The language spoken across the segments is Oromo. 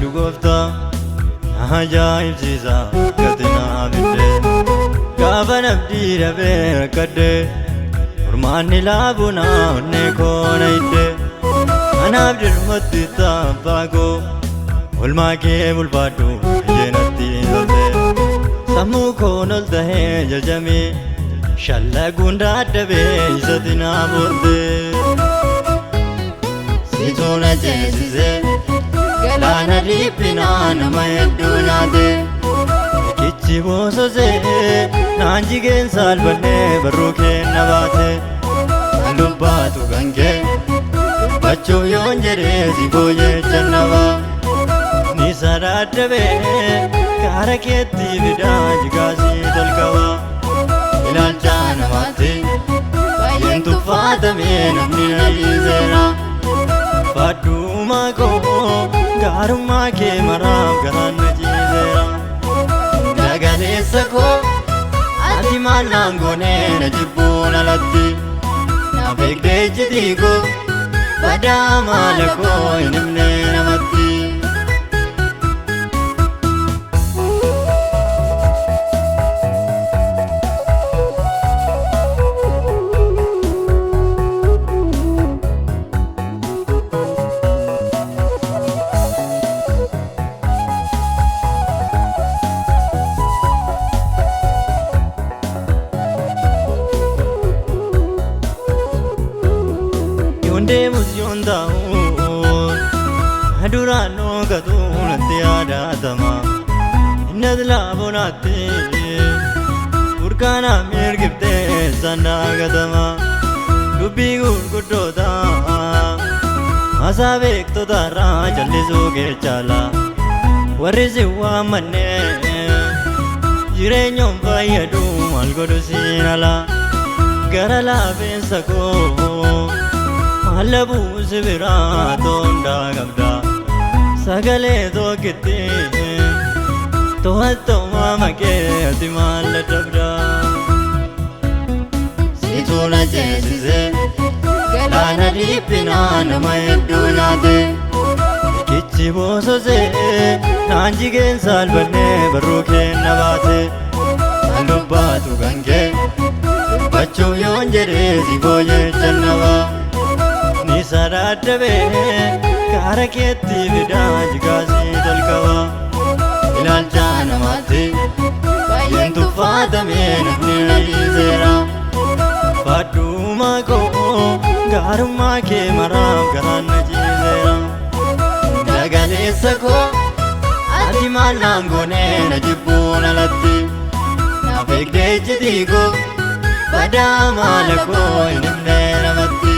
dugofta ajaib sisa katina binde gafan abdi rabe kadde urmani labuna ne kona ite anab dirmati tabago ulma ke bulbadu jenati zote samu konol dahe jajami shalla gunda dabe izatina bote situna jesize galana lipina namayedunade kichi bosoze nanjigen salbane baruke nabate lubatu gange bacho yonjere ziboye chanava nisaradabe karaketi vidaj gasi dalkawa ilalchana mate yentu fatame namni izera Paduma ko garuma ke maram garan jizera dagale sako ati manangone najibuna latti na begde jdigo padama lako inimne namatti Yonde musyonda adura no gaduna tiada tama inadla bonate urkana mirgibte sanda gadama dubi gurgudoda asavek to dara jallisu ge chala warisi wa manne jirenyom bayadu algodu sinala garala bensako Malabu sibira tonda gabda sagale to kitte to hatto mama ke atimal tabda situna jesize galana lipina namayedunade kichi bosoze nanjigen salbane baruke nabate lubatu gange bacho yonjere ziboye chanava Nisaradabe karaketi vidaj gasi dalkawa ilalchana mate yentu fatame namni izera paduma ko garuma ke maram garan jizera dagale sako ati manangone najibuna latti na begde jdigo padama lako inimne namatti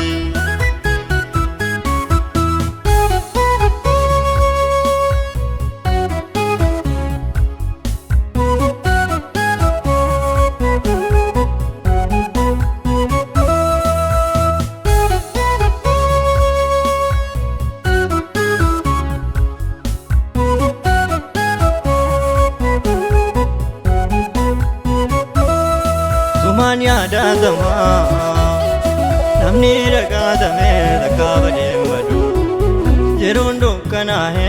Manya dadama namni raga dame rakabade madu jerundo kana he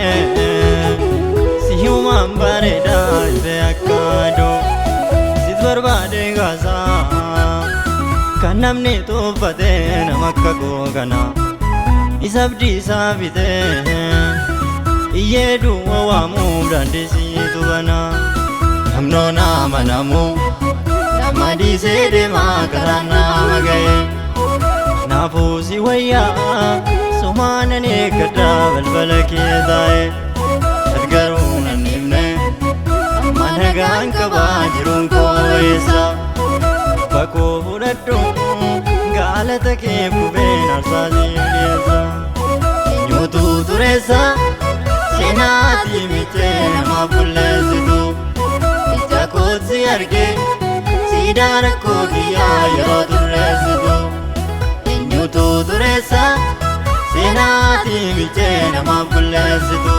sihuma ambare da be akado sidwar bade gaza kanamne to bade namakka go gana isabdi sabide iyedu wa mu dandisi tubana namno na manamu Madi sede makarana magaye Nafusi waya Sumana ne kada balbala kedaye Adgaruna nimne Managan kabajirun ko isa Bako hudatu Galata ke puben arsazi liesa Nyutu turesa Senati miche mabulesitu Ijakotsi arge Sidara kogiya yero duresidu Inyutu duresa Senati miche namabulesidu